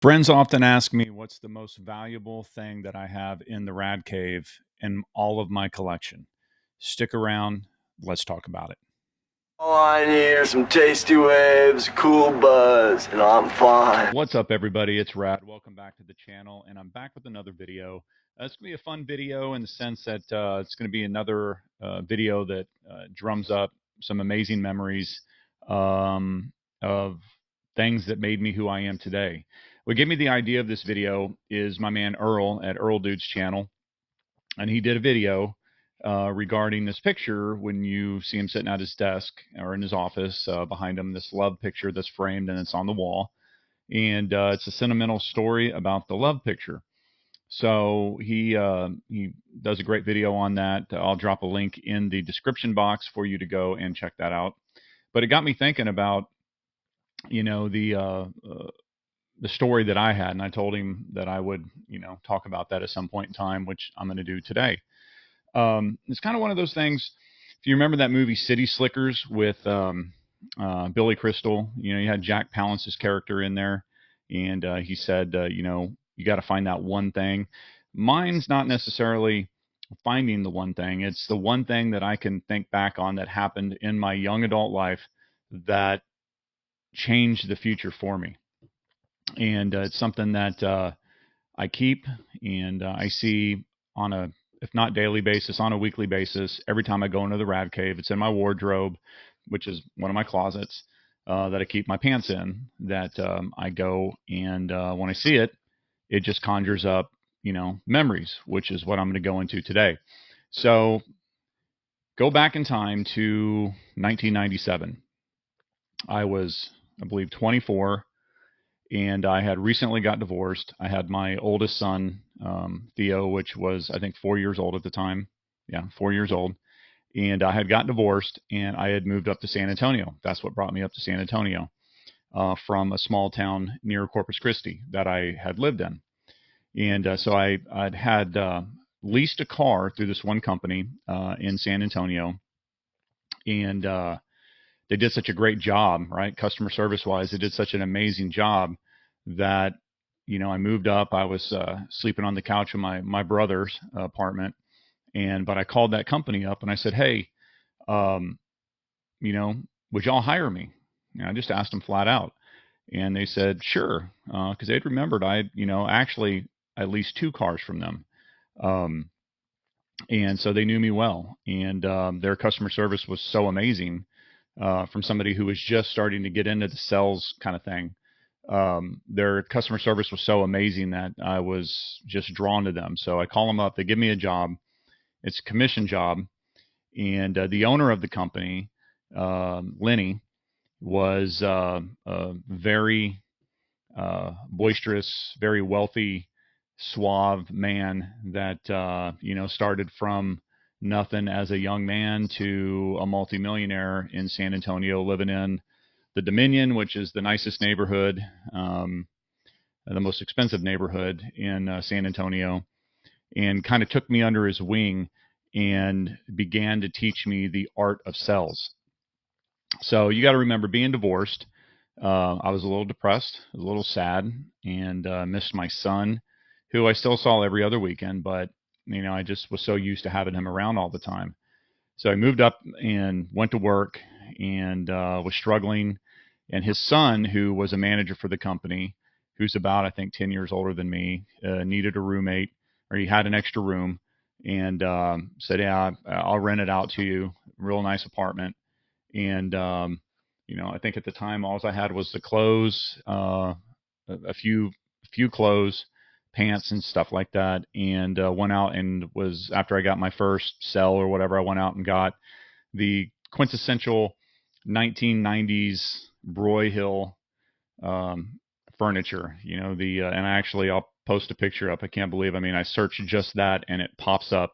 Friends often ask me what's the most valuable thing that I have in the Rad Cave in all of my collection. Stick around. Let's talk about it. All I need are some tasty waves, cool buzz, and I'm fine. What's up, everybody? It's Rad. Welcome back to the channel, and I'm back with another video. It's going to be a fun video in the sense that it's going to be another video that drums up some amazing memories of things that made me who I am today. What gave me the idea of this video is my man Earl at Earl Dude's channel, and he did a video regarding this picture when you see him sitting at his desk or in his office. Behind him, this love picture that's framed and it's on the wall, and it's a sentimental story about the love picture. So he does a great video on that. I'll drop a link in the description box for you to go and check that out. But it got me thinking about you know the uh, uh, the story that I had, and I told him that I would talk about that at some point in time, which I'm going to do today. It's kind of one of those things. If you remember that movie City Slickers with Billy Crystal, you had Jack Palance's character in there, and he said, you got to find that one thing. Mine's not necessarily finding the one thing. It's the one thing that I can think back on that happened in my young adult life that changed the future for me. And it's something that I keep, and I see on a, if not daily basis, on a weekly basis. Every time I go into the Rad Cave, it's in my wardrobe, which is one of my closets that I keep my pants in. That I go and when I see it, it just conjures up, memories, which is what I'm going to go into today. So go back in time to 1997. I was, I believe, 24, and I had recently got divorced. I had my oldest son, Theo, which was I think 4 years old at the time. Yeah, 4 years old. And I had gotten divorced, and I had moved up to San Antonio. That's what brought me up to San Antonio from a small town near Corpus Christi that I had lived in. And so I'd had leased a car through this one company in San Antonio, and they did such a great job, right? Customer service wise, they did such an amazing job that, I moved up. I was sleeping on the couch in my brother's apartment. But I called that company up and I said, hey, um, you know, would y'all hire me? I just asked them flat out. And they said, sure. Cause they'd remembered actually at least two cars from them. Um, and so they knew me well, and their customer service was so amazing from somebody who was just starting to get into the sales kind of thing. Their customer service was so amazing that I was just drawn to them. So I call them up. They give me a job. It's a commission job, and the owner of the company, Lenny, was a very boisterous, very wealthy, suave man that started from nothing as a young man to a multimillionaire in San Antonio, living in the Dominion, which is the nicest neighborhood, the most expensive neighborhood in San Antonio, and kind of took me under his wing and began to teach me the art of sales. So you got to remember, being divorced, I was a little depressed, a little sad, and missed my son, who I still saw every other weekend. But I just was so used to having him around all the time. So I moved up and went to work, and was struggling. And his son, who was a manager for the company, who's about I think 10 years older than me, needed a roommate, or he had an extra room, and said, "Yeah, I'll rent it out to you. Real nice apartment." And I think at the time all I had was the clothes, a few clothes, pants and stuff like that, and went out and was, after I got my first cell or whatever, I went out and got the quintessential 1990s Broyhill um, furniture. And I'll post a picture up. I can't believe. I mean, I searched just that, and it pops up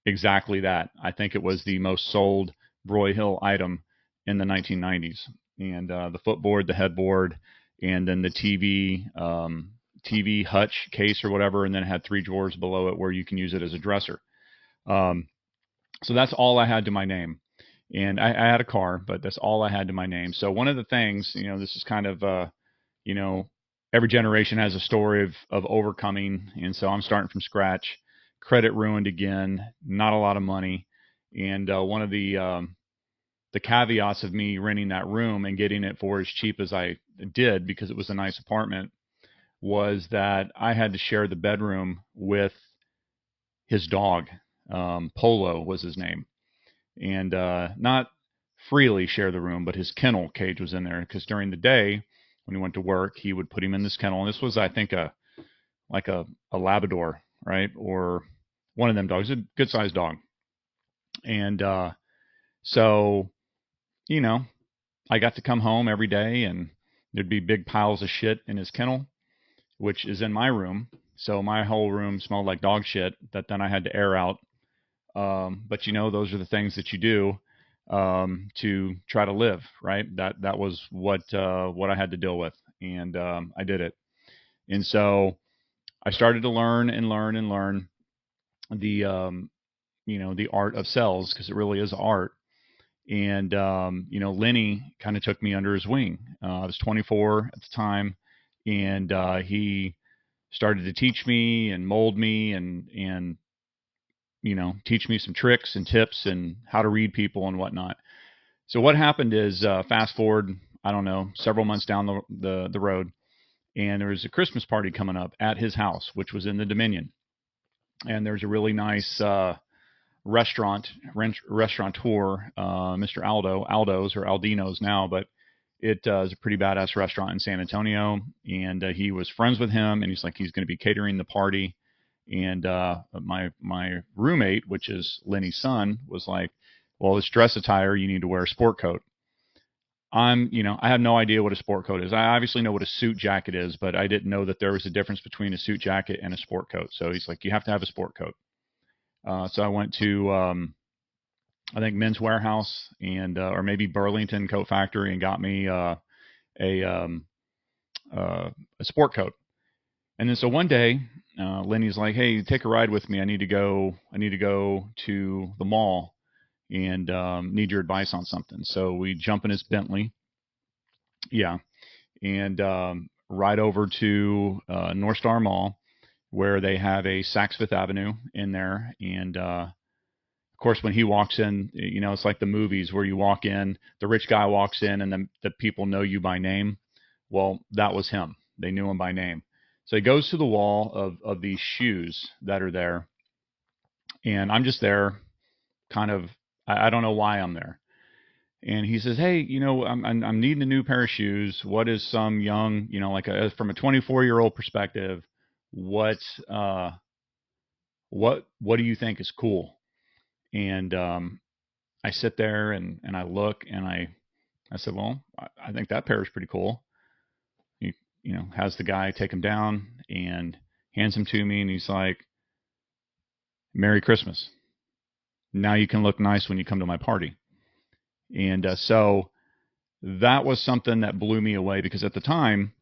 exactly that. I think it was the most sold Broyhill item in the 1990s. And the footboard, the headboard, and then the TV hutch case or whatever, and then it had three drawers below it where you can use it as a dresser. Um, so that's all I had to my name. And I had a car, but that's all I had to my name. So one of the things, this is kind of, you know, every generation has a story of overcoming, and so I'm starting from scratch. Credit ruined again, not a lot of money, and one of the caveats of me renting that room and getting it for as cheap as I did because it was a nice apartment was that I had to share the bedroom with his dog. Polo was his name, and not freely share the room, but his kennel cage was in there because during the day when he went to work, he would put him in this kennel, and this was, I think, a Labrador, right, or one of them dogs, a good sized dog, and so you know, I got to come home every day, and there'd be big piles of shit in his kennel, which is in my room. So my whole room smelled like dog shit that then I had to air out. But those are the things that you do to try to live, right? That was what I had to deal with, and I did it. And so I started to learn and learn and learn the the art of sales because it really is art. And Lenny kind of took me under his wing. I was 24 at the time, and he started to teach me and mold me and teach me some tricks and tips and how to read people and whatnot. So what happened is, fast forward, I don't know, several months down the road, and there was a Christmas party coming up at his house, which was in the Dominion, and there's a really nice restaurateur, Mr. Aldo's or Aldino's now, but it is a pretty badass restaurant in San Antonio. And he was friends with him, and he's like, he's going to be catering the party. And my roommate, which is Lenny's son, was like, well, it's dress attire. You need to wear a sport coat. I have no idea what a sport coat is. I obviously know what a suit jacket is, but I didn't know that there was a difference between a suit jacket and a sport coat. So he's like, you have to have a sport coat. So I went to, I think, Men's Warehouse and or maybe Burlington Coat Factory and got me a um, a sport coat. And then so one day, Lenny's like, "Hey, take a ride with me. I need to go. I need to go to the mall and need your advice on something." So we jump in his Bentley, yeah, and ride over to North Star Mall where they have a Saks Fifth Avenue in there, and of course, when he walks in, it's like the movies where you walk in, the rich guy walks in, and the people know you by name. Well, that was him. They knew him by name. So he goes to the wall of these shoes that are there, and I'm just there, kind of. I don't know why I'm there. And he says, "Hey, I'm needing a new pair of shoes. What is some young, like from a 24-year-old perspective, what uh, what do you think is cool?" And I sit there and I look and I said, well, I think that pair is pretty cool. He, has the guy take him down and hands him to me, and he's like, "Merry Christmas. Now you can look nice when you come to my party." And so that was something that blew me away because at the time,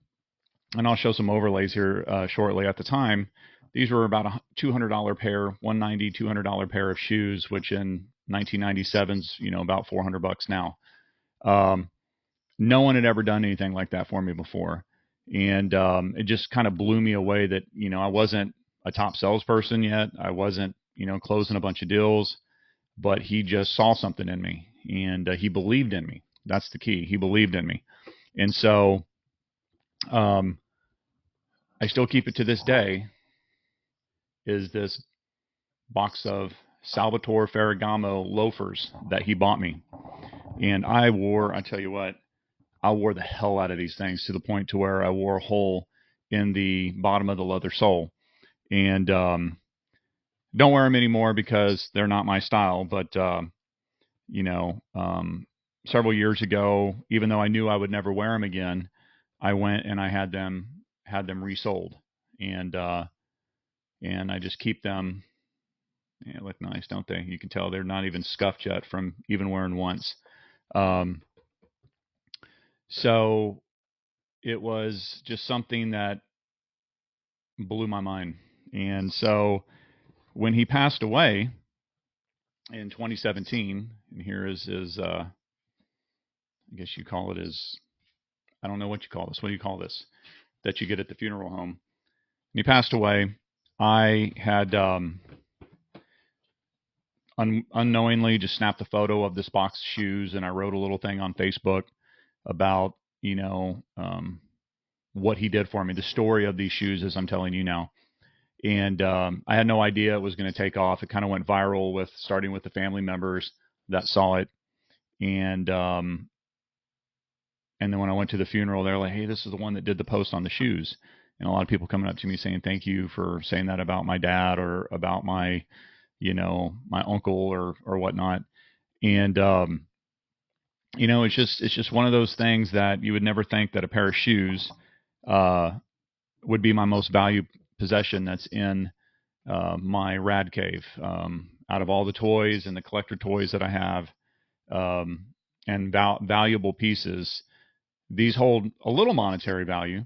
and I'll show some overlays here shortly. At the time, these were about a $200 pair, $190, $200 pair of shoes, which in 1997's, about $400 now. Um, No one had ever done anything like that for me before. And it just kind of blew me away that, I wasn't a top salesperson yet. I wasn't, closing a bunch of deals, but he just saw something in me and he believed in me. That's the key. He believed in me. And so um, I still keep it to this day is this box of Salvatore Ferragamo loafers that he bought me. And I tell you what, I wore the hell out of these things to the point to where I wore a hole in the bottom of the leather sole. And don't wear them anymore because they're not my style. But you know, several years ago, even though I knew I would never wear them again, I went and I had them resold, and I just keep them. Yeah, look nice, don't they? You can tell they're not even scuffed yet from even wearing once. Um, so it was just something that blew my mind. And so when he passed away in 2017, and here is his, I guess you call it his, I don't know what you call this. What do you call this? that you get at the funeral home. When he passed away, I had unknowingly just snapped a photo of this box of shoes, and I wrote a little thing on Facebook about, what he did for me, the story of these shoes as I'm telling you now. And I had no idea it was going to take off. It kind of went viral with starting with the family members that saw it, and then when I went to the funeral, they're like, "Hey, this is the one that did the post on the shoes." And a lot of people coming up to me saying, "Thank you for saying that about my dad or about my, my uncle or whatnot." And it's just one of those things that you would never think that a pair of shoes uh, would be my most valued possession that's in my Rad Cave. Out of all the toys and the collector toys that I have, and valuable pieces, these hold a little monetary value,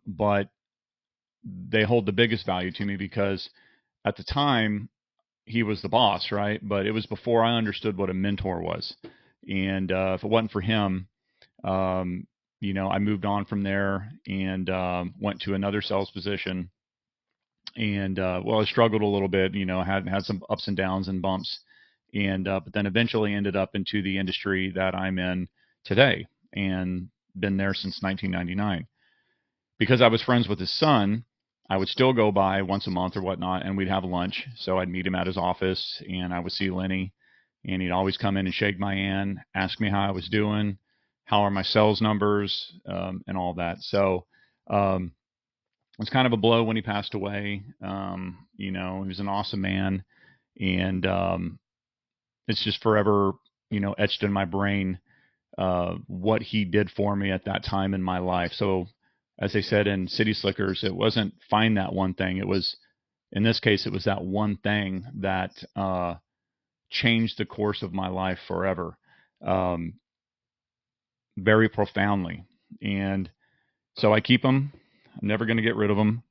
but they hold the biggest value to me because at the time he was the boss, right? But it was before I understood what a mentor was. And if it wasn't for him, I moved on from there and went to another sales position. And I struggled a little bit, had some ups and downs and bumps, and but then eventually ended up into the industry that I'm in today, and been there since 1999. Because I was friends with his son, I would still go by once a month or whatnot, and we'd have lunch. So I'd meet him at his office, and I would see Lenny, and he'd always come in and shake my hand, ask me how I was doing, how are my sales numbers, and all that. So it was kind of a blow when he passed away. He was an awesome man, and it's just forever, etched in my brain what he did for me at that time in my life. So, as they said in City Slickers, it wasn't find that one thing. It was, in this case, it was that one thing that changed the course of my life forever, um, very profoundly. And so I keep them. I'm never going to get rid of them.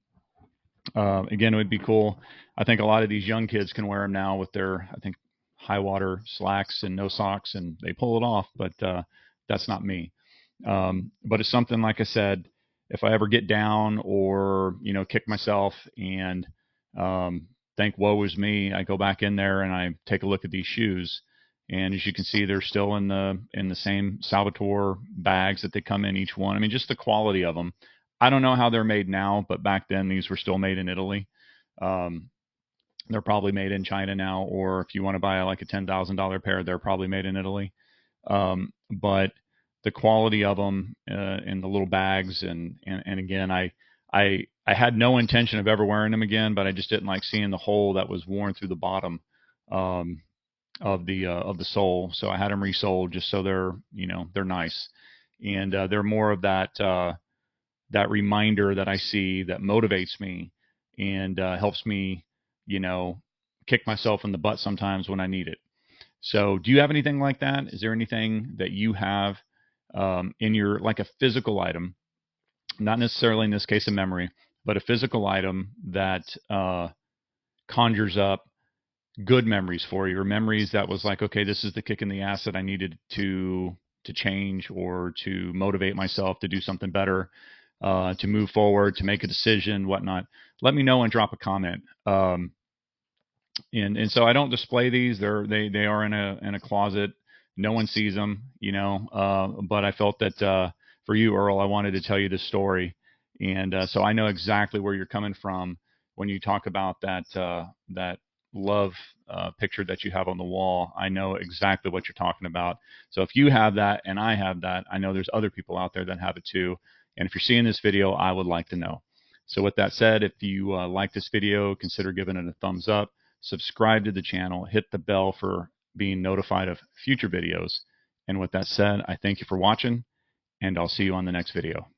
Again, it would be cool. I think a lot of these young kids can wear them now with their, I think, high water slacks and no socks, and they pull it off. But that's not me. But it's something, like I said, if I ever get down or kick myself and think woe is me, I go back in there and I take a look at these shoes. And as you can see, they're still in the same Salvatore bags that they come in each one. I mean, just the quality of them. I don't know how they're made now, but back then these were still made in Italy. Um, they're probably made in China now, or if you want to buy like a $10,000 pair, they're probably made in Italy. But the quality of them in the little bags, and again, I had no intention of ever wearing them again, but I just didn't like seeing the hole that was worn through the bottom of the sole, so I had them resoled just so they're nice, and they're more of that reminder that I see that motivates me and helps me, kick myself in the butt sometimes when I need it. So, do you have anything like that? Is there anything that you have in your, like a physical item, not necessarily in this case a memory, but a physical item that conjures up good memories for you, or memories that was like, okay, this is the kick in the ass that I needed to change or to motivate myself to do something better, to move forward, to make a decision, whatnot. Let me know and drop a comment. And so I don't display these. They are in a closet. No one sees them, but I felt that for you, Earl, I wanted to tell you this story, and so I know exactly where you're coming from when you talk about that love picture that you have on the wall. I know exactly what you're talking about. So if you have that and I have that, I know there's other people out there that have it too. And if you're seeing this video, I would like to know. So with that said, if you like this video, consider giving it a thumbs up. Subscribe to the channel, hit the bell for being notified of future videos. And with that said, I thank you for watching, and I'll see you on the next video.